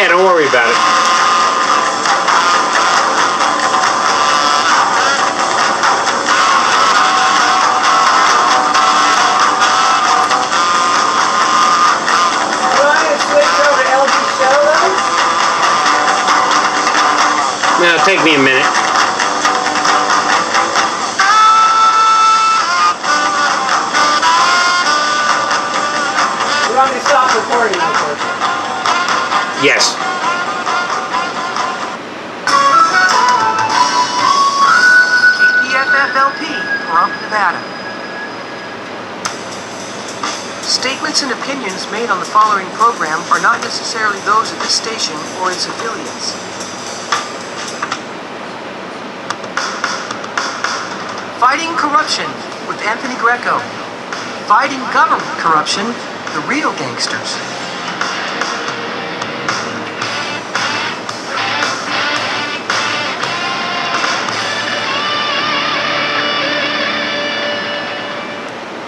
Yeah, don't worry about it. No, it'll take me a minute. You want me to stop recording now, first? Yes. KPFFLP, Pahrump, Nevada. Statements and opinions made on the following program are not necessarily those of this station or its affiliates. Fighting corruption with Anthony Greco. Fighting government corruption, the real gangsters.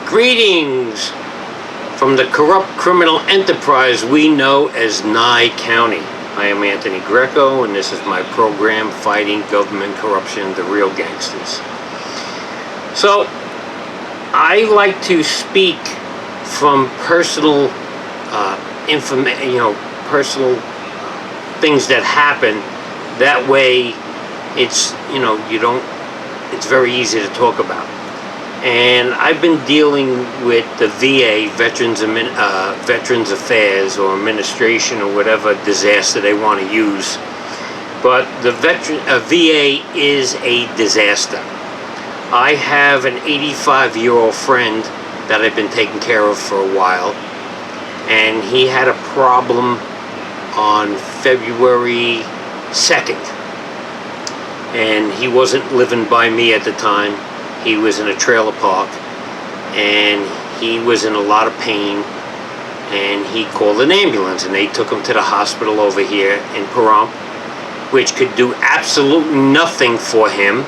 Greetings from the corrupt criminal enterprise we know as Nye County. I am Anthony Greco, and this is my program, Fighting Government Corruption, the Real Gangsters. So, I like to speak from personal personal things that happen. That way, it's it's very easy to talk about. And I've been dealing with the VA, Veterans Affairs or Administration or whatever disaster they want to use. But the VA is a disaster. I have an 85-year-old friend that I've been taking care of for a while, and he had a problem on February 2nd. And he wasn't living by me at the time. He was in a trailer park, and he was in a lot of pain, and he called an ambulance, and they took him to the hospital over here in Pahrump, which could do absolutely nothing for him.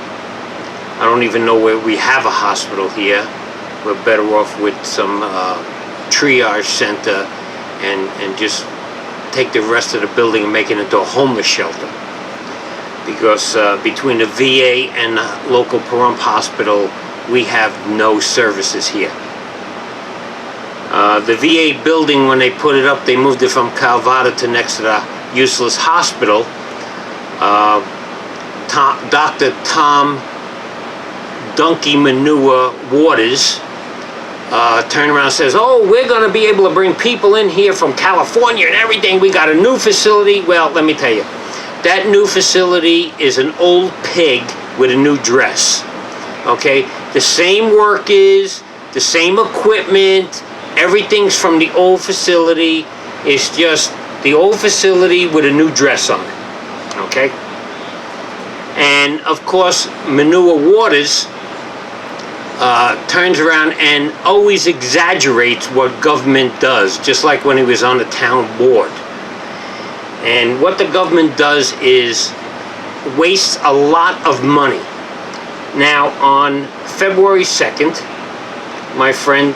I don't even know where we have a hospital here. We're better off with some triage center and just take the rest of the building and make it into a homeless shelter. Because between the VA and the local Pahrump hospital, we have no services here. The VA building, when they put it up, they moved it from Calvada to next to the useless hospital. Dr. Tom Donkey Manure Waters turned around and says, "Oh, we're going to be able to bring people in here from California and everything. We got a new facility." Well, let me tell you. That new facility is an old pig with a new dress, okay? The same workers, the same equipment, everything's from the old facility. It's just the old facility with a new dress on it, okay? And, of course, Manure Waters turns around and always exaggerates what government does, just like when he was on the town board. And what the government does is wastes a lot of money. Now, on February 2nd, my friend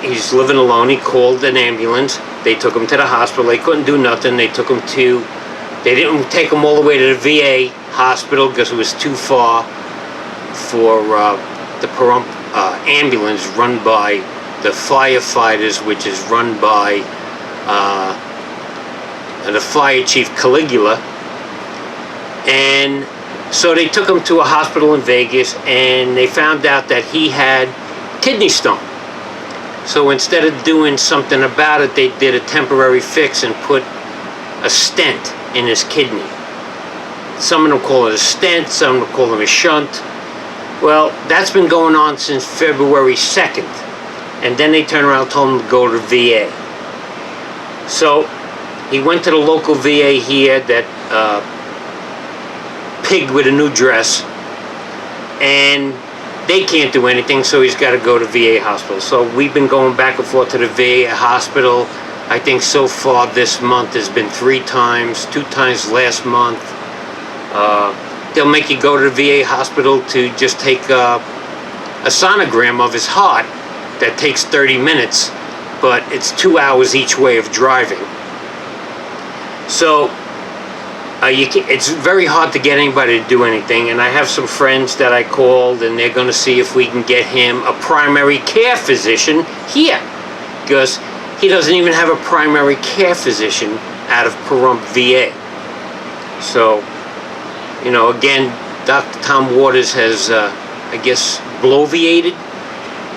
he's living alone. He called an ambulance. They took him to the hospital. They couldn't do nothing. They didn't take him all the way to the VA hospital because it was too far for the Pahrump ambulance run by the firefighters, which is run by the fire chief Caligula. And so they took him to a hospital in Vegas, and they found out that he had kidney stone. So instead of doing something about it, they did a temporary fix and put a stent in his kidney. Some of them call it a stent, some of them call it a shunt. Well, that's been going on since February 2nd. And then they turned around and told him to go to VA. So he went to the local VA here, that pig with a new dress, and they can't do anything, so he's got to go to VA hospital. So we've been going back and forth to the VA hospital. I think so far this month has been 3 times, 2 times last month. They'll make you go to the VA hospital to just take a sonogram of his heart that takes 30 minutes, but it's 2 hours each way of driving. So it's very hard to get anybody to do anything, and I have some friends that I called, and they're going to see if we can get him a primary care physician here, because he doesn't even have a primary care physician out of Pahrump, VA. So, again, Dr. Tom Waters has, I guess, bloviated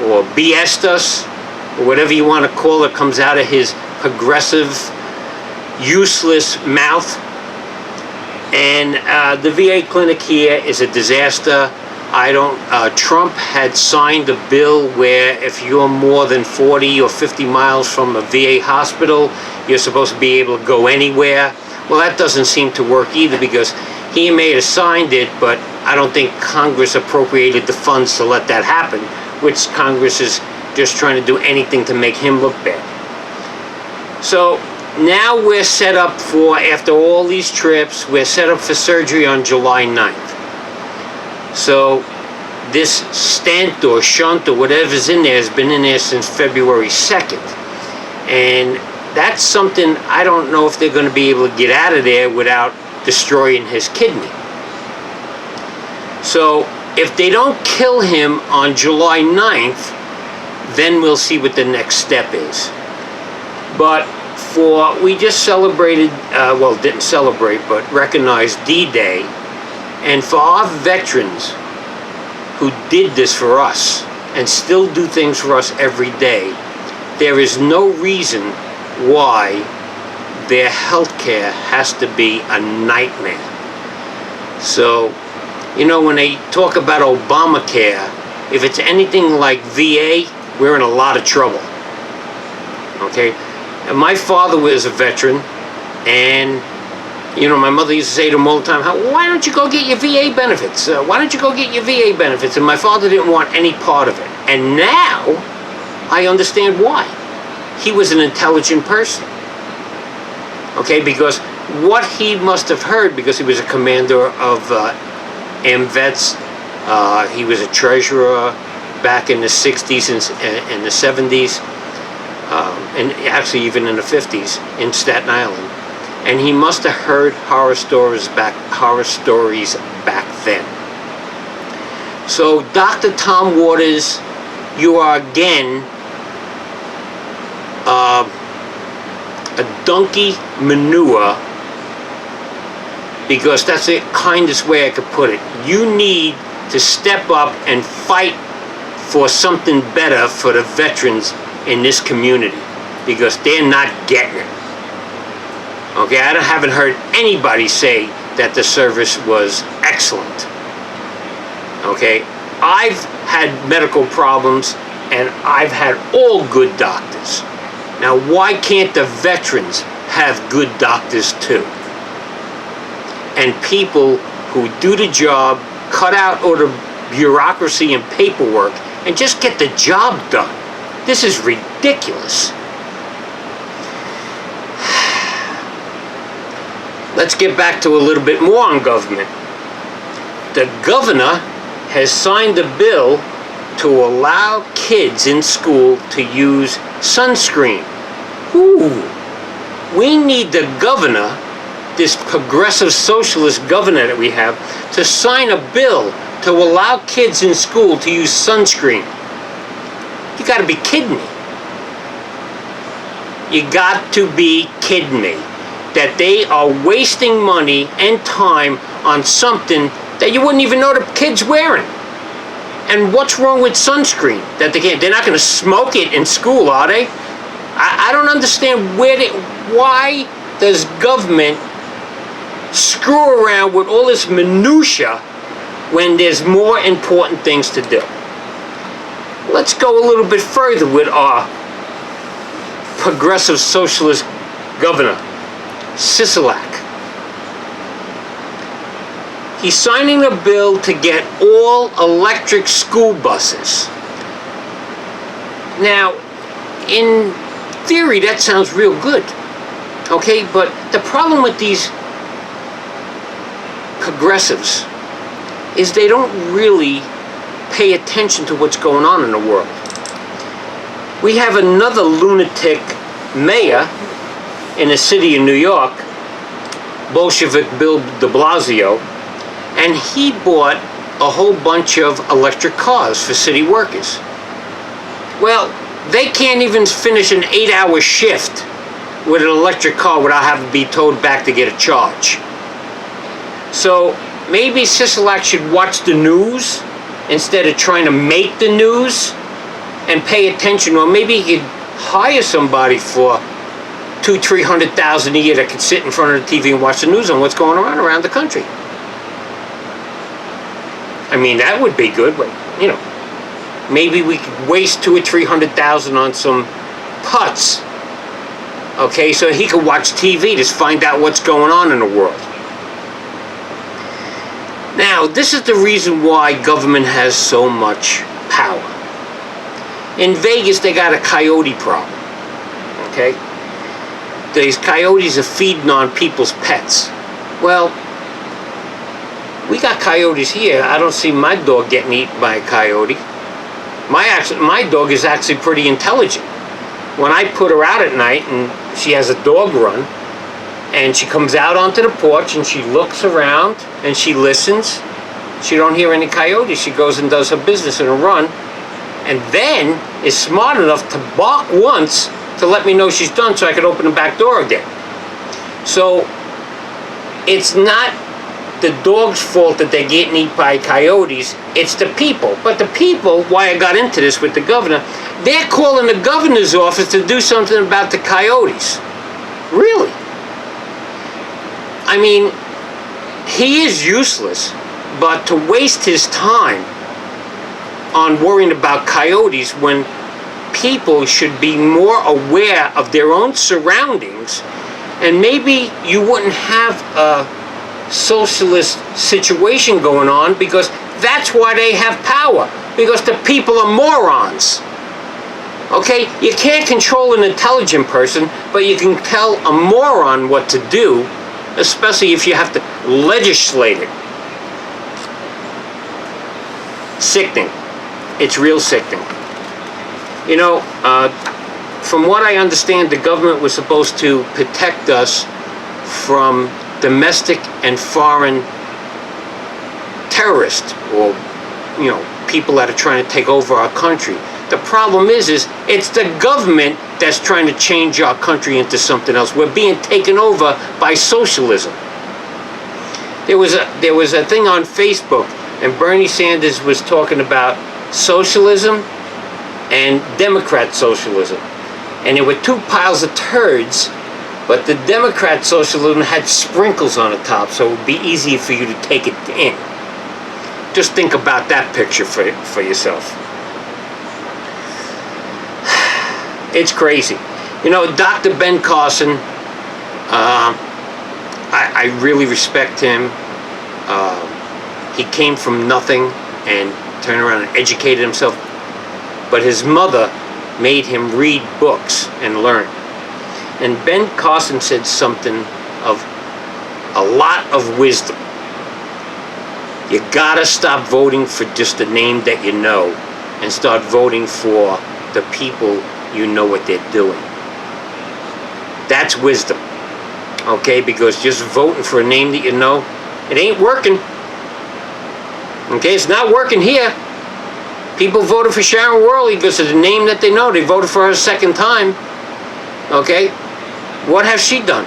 or BS'd us, or whatever you want to call it, comes out of his progressive, useless mouth. And the VA clinic here is a disaster. Trump had signed a bill where if you're more than 40 or 50 miles from a VA hospital, you're supposed to be able to go anywhere. Well, that doesn't seem to work either, because he may have signed it, but I don't think Congress appropriated the funds to let that happen, which Congress is just trying to do anything to make him look bad. So now we're set up for, after all these trips, we're set up for surgery on July 9th. So this stent or shunt or whatever's in there has been in there since February 2nd. And that's something I don't know if they're going to be able to get out of there without destroying his kidney. So if they don't kill him on July 9th, then we'll see what the next step is. But we just celebrated, didn't celebrate, but recognized D-Day. And for our veterans who did this for us and still do things for us every day, there is no reason why their health care has to be a nightmare. So, when they talk about Obamacare, if it's anything like VA, we're in a lot of trouble. Okay? And my father was a veteran, and my mother used to say to him all the time, why don't you go get your VA benefits? Why don't you go get your VA benefits? And my father didn't want any part of it. And now I understand why. He was an intelligent person. Okay, because what he must have heard, because he was a commander of AMVETS, he was a treasurer back in the 60s and the 70s, and actually even in the 50s in Staten Island. And he must have heard horror stories back then. So, Dr. Tom Waters, you are again a donkey manure, because that's the kindest way I could put it. You need to step up and fight for something better for the veterans in this community, because they're not getting it. Okay, I haven't heard anybody say that the service was excellent. Okay, I've had medical problems, and I've had all good doctors. Now, why can't the veterans have good doctors too? And people who do the job, cut out all the bureaucracy and paperwork, and just get the job done. This is ridiculous. Let's get back to a little bit more on government. The governor has signed a bill to allow kids in school to use sunscreen. Ooh, we need the governor, this progressive socialist governor that we have, to sign a bill to allow kids in school to use sunscreen. You gotta be kidding me. You got to be kidding me. That they are wasting money and time on something that you wouldn't even know the kid's wearing. And what's wrong with sunscreen? That they're not going to smoke it in school, are they? I don't understand why does government screw around with all this minutia when there's more important things to do. Let's go a little bit further with our progressive socialist governor, Sisolak. He's signing a bill to get all electric school buses. Now, in theory, that sounds real good. Okay, but the problem with these progressives is they don't really pay attention to what's going on in the world. We have another lunatic mayor in the city of New York Bolshevik Bill de Blasio, and he bought a whole bunch of electric cars for city workers. Well, they can't even finish an 8-hour shift with an electric car without having to be towed back to get a charge. So maybe Sisolak should watch the news instead of trying to make the news and pay attention, or maybe he could hire somebody for $200,000-300,000 a year that could sit in front of the TV and watch the news on what's going on around the country. I mean, that would be good, but you know, maybe we could waste $200,000 or $300,000 on some putts. Okay, so he could watch TV to find out what's going on in the world. Now, this is the reason why government has so much power. In Vegas, they got a coyote problem. Okay? These coyotes are feeding on people's pets. Well, we got coyotes here. I don't see my dog getting eaten by a coyote. My dog is actually pretty intelligent. When I put her out at night and she has a dog run, and she comes out onto the porch and she looks around and she listens, she don't hear any coyotes. She goes and does her business in a run, and then is smart enough to bark once to let me know she's done so I could open the back door again. So it's not the dog's fault that they're getting eaten by coyotes, it's the people. But the people, why I got into this with the governor, they're calling the governor's office to do something about the coyotes. Really? I mean, he is useless, but to waste his time on worrying about coyotes when people should be more aware of their own surroundings, and maybe you wouldn't have a socialist situation going on, because that's why they have power, because the people are morons. Okay, you can't control an intelligent person, but you can tell a moron what to do, especially if you have to legislate it. Sickening. It's real sickening. You know, from what I understand, the government was supposed to protect us from domestic and foreign terrorists, or, you know, people that are trying to take over our country. The problem is it's the government that's trying to change our country into something else. We're being taken over by socialism. There was a thing on Facebook, and Bernie Sanders was talking about socialism and Democrat socialism. And there were two piles of turds, but the Democrat socialism had sprinkles on the top, so it would be easier for you to take it in. Just think about that picture for yourself. It's crazy. You know, Dr. Ben Carson, I really respect him. He came from nothing and turned around and educated himself. But his mother made him read books and learn. And Ben Carson said something of a lot of wisdom. You gotta stop voting for just a name that you know and start voting for the people you know what they're doing. That's wisdom. Okay, because just voting for a name that you know, it ain't working. Okay, it's not working here. People voted for Sharon Worley because of the name that they know. They voted for her a second time. Okay, what has she done?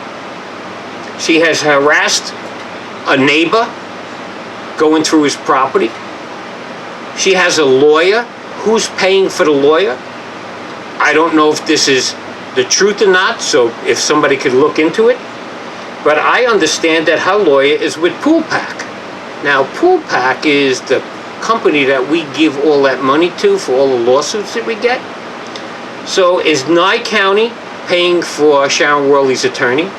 She has harassed a neighbor going through his property. She has a lawyer. Who's paying for the lawyer? I don't know if this is the truth or not, so if somebody could look into it. But I understand that her lawyer is with Pool Pack. Now, Pool Pack is the company that we give all that money to for all the lawsuits that we get. So is Nye County paying for Sharon Worley's attorney?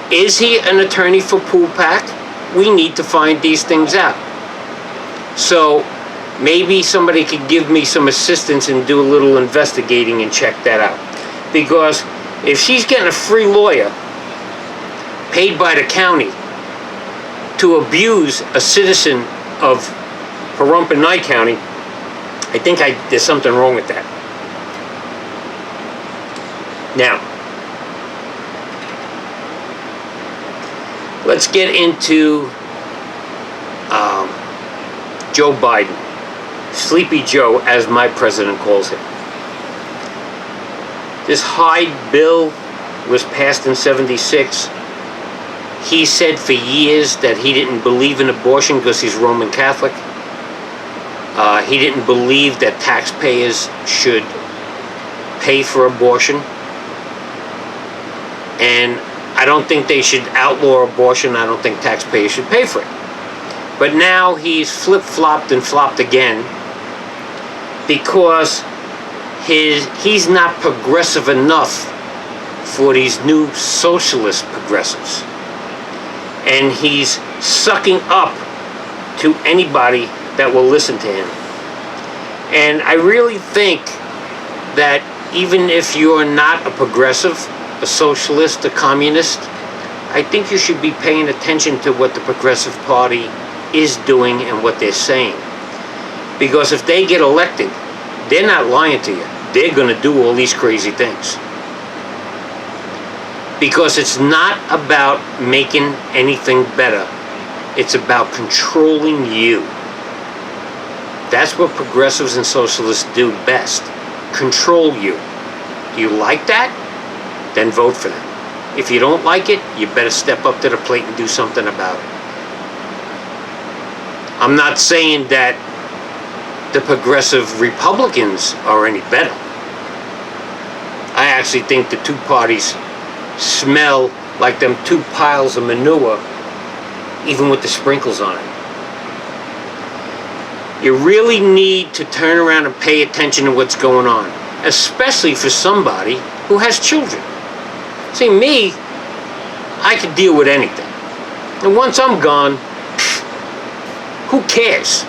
Is he an attorney for Pool Pack? We need to find these things out. So maybe somebody could give me some assistance and do a little investigating and check that out. Because if she's getting a free lawyer paid by the county to abuse a citizen of Pahrump and Nye County, I think there's something wrong with that. Now, Let's get into Joe Biden. Sleepy Joe, as my president calls him. This Hyde bill was passed in '76. He said for years that he didn't believe in abortion because he's Roman Catholic. He didn't believe that taxpayers should pay for abortion. And I don't think they should outlaw abortion. I don't think taxpayers should pay for it. But now he's flip-flopped and flopped again because he's not progressive enough for these new socialist progressives. And he's sucking up to anybody that will listen to him. And I really think that even if you're not a progressive, a socialist, a communist, I think you should be paying attention to what the Progressive Party is doing and what they're saying. Because if they get elected, they're not lying to you. They're going to do all these crazy things. Because it's not about making anything better. It's about controlling you. That's what progressives and socialists do best. Control you. Do you like that? Then vote for them. If you don't like it, you better step up to the plate and do something about it. I'm not saying that the progressive Republicans are any better. I actually think the two parties smell like them two piles of manure, even with the sprinkles on it. You really need to turn around and pay attention to what's going on, especially for somebody who has children. See, me, I could deal with anything. And once I'm gone, who cares?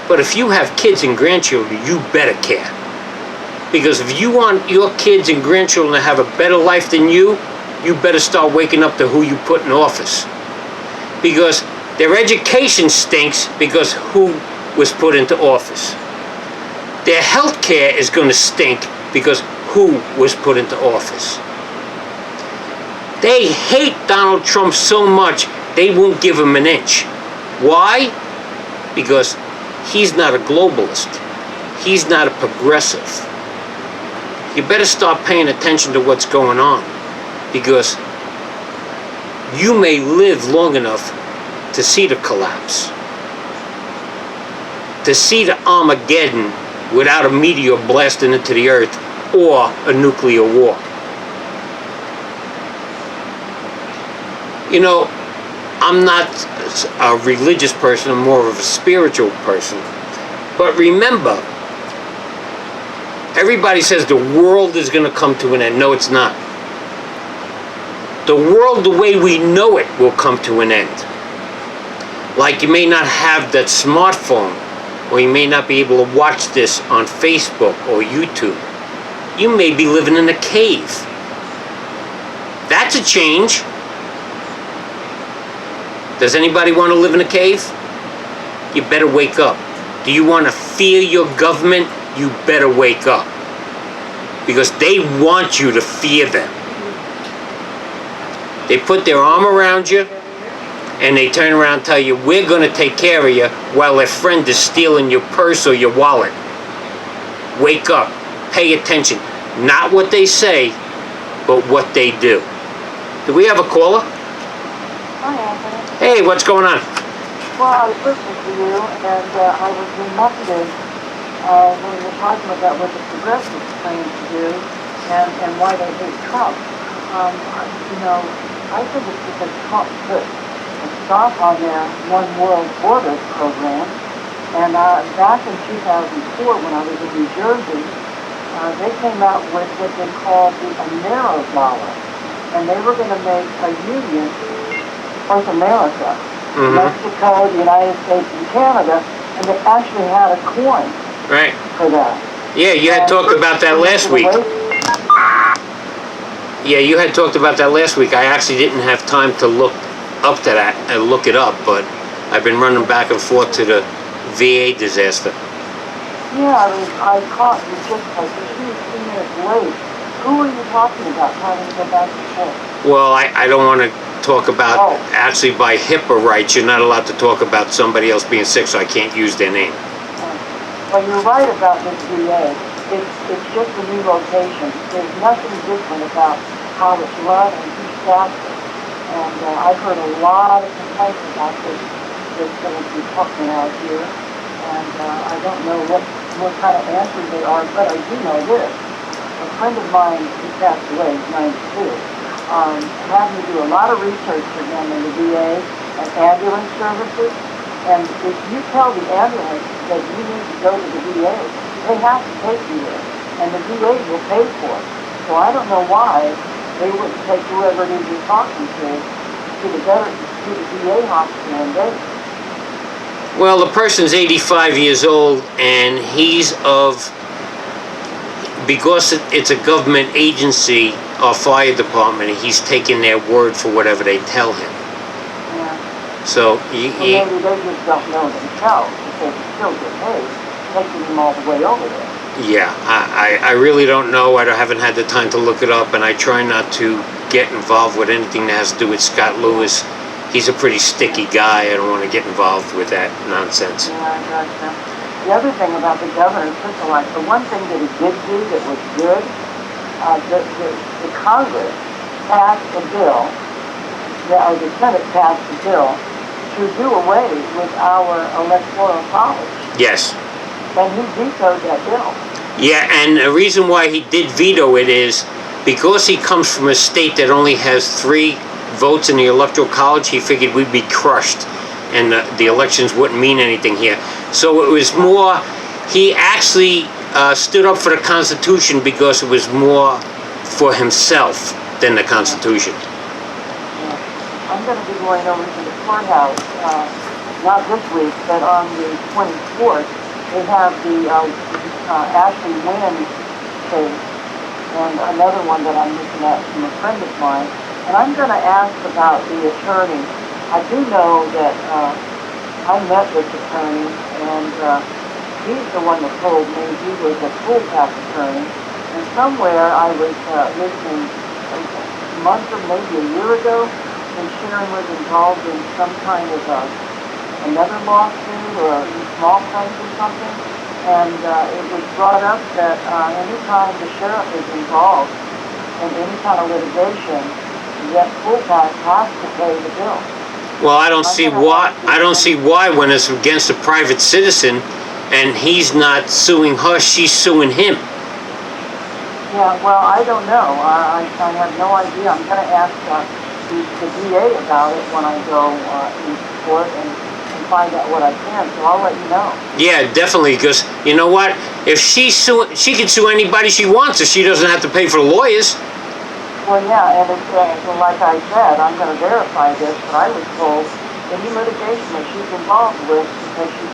But if you have kids and grandchildren, you better care. Because if you want your kids and grandchildren to have a better life than you better start waking up to who you put in office. Because their education stinks because who was put into office. Their health care is going to stink because who was put into office. They hate Donald Trump so much they won't give him an inch. Why? Because he's not a globalist. He's not a progressive. You better start paying attention to what's going on, because you may live long enough to see the collapse, to see the Armageddon without a meteor blasting into the earth or a nuclear war. You know, I'm not a religious person, I'm more of a spiritual person. But remember, everybody says the world is going to come to an end. No, it's not. The world, the way we know it, will come to an end. Like you may not have that smartphone, or you may not be able to watch this on Facebook or YouTube. You may be living in a cave. That's a change. Does anybody want to live in a cave? You better wake up. Do you want to fear your government? You better wake up. Because they want you to fear them. They put their arm around you, and they turn around and tell you, we're going to take care of you, while their friend is stealing your purse or your wallet. Wake up. Pay attention. Not what they say, but what they do. Do we have a caller? Hi, Anthony. Hey, what's going on? Well, I was listening to you, and I was reminded when you were talking about what the progressives claim to do and why they hate Trump. You know, I think it's because Trump put a stop on their One World Order program. And back in 2004, when I was in New Jersey, they came out with what they called the Ameridollar. And they were going to make a union North America, Mexico, the United States, and Canada, and they actually had a coin for that. Yeah, you had talked about that last week. Yeah, you had talked about that last week. I actually didn't have time to look up to that and look it up, but I've been running back and forth to the VA disaster. Yeah, I caught you just like 2 minutes late. Who are you talking about trying to get back to work? Well, I don't want to talk about, Oh. actually by HIPAA rights, you're not allowed to talk about somebody else being sick, so I can't use their name. Well, you're right about this VA. It's just a new location. There's nothing different about how it's run and who staffs it. And I've heard a lot of complaints about this department out here. And I don't know what kind of answers they are, but I do know this. A friend of mine who passed away, 92, had me do a lot of research for him in the VA and ambulance services. And if you tell the ambulance that you need to go to the VA, they have to take you there. And the VA will pay for it. So I don't know why they wouldn't take whoever it is you're talking to the VA hospital in Vegas. Well, the person's 85 years old, and because it's a government agency, our fire department, he's taking their word for whatever they tell him. Yeah. So, Maybe they just don't know themselves, but they can still get paid, taking them all the way over there. yeah, I really don't know. I haven't had the time to look it up, and I try not to get involved with anything that has to do with Scott Lewis. He's a pretty sticky guy. I don't want to get involved with that nonsense. Yeah, I gotcha. The other thing about the governor, the one thing that he did do that was good, the Congress passed a bill, or the Senate passed a bill to do away with our electoral college. Yes. And he vetoed that bill. Yeah, and the reason why he did veto it is because he comes from a state that only has 3 votes in the electoral college. He figured we'd be crushed, and the elections wouldn't mean anything here. So it was more, he actually stood up for the Constitution because it was more for himself than the Constitution. Yeah. I'm going to be going over to the courthouse, not this week, but on the 24th. They have the Ashley Wynn case, and another one that I'm looking at from a friend of mine. And I'm going to ask about the attorney. I do know that I met this attorney, and he's the one that told me he was a full-time attorney. And somewhere I was listening a month or maybe a year ago, and Sharon was involved in some kind of another lawsuit or small claims or something. And it was brought up that anytime the sheriff is involved in any kind of litigation, that full-time has to pay the bill. Well, I don't see why when it's against a private citizen and he's not suing her, she's suing him. Yeah, well, I don't know. I have no idea. I'm going to ask the DA about it when I go in court and find out what I can, so I'll let you know. Yeah, definitely, because you know what? If she can sue anybody she wants if she doesn't have to pay for lawyers. Well, yeah, and it's, like I said, I'm going to verify this, but I was told any litigation that she's involved with, because she's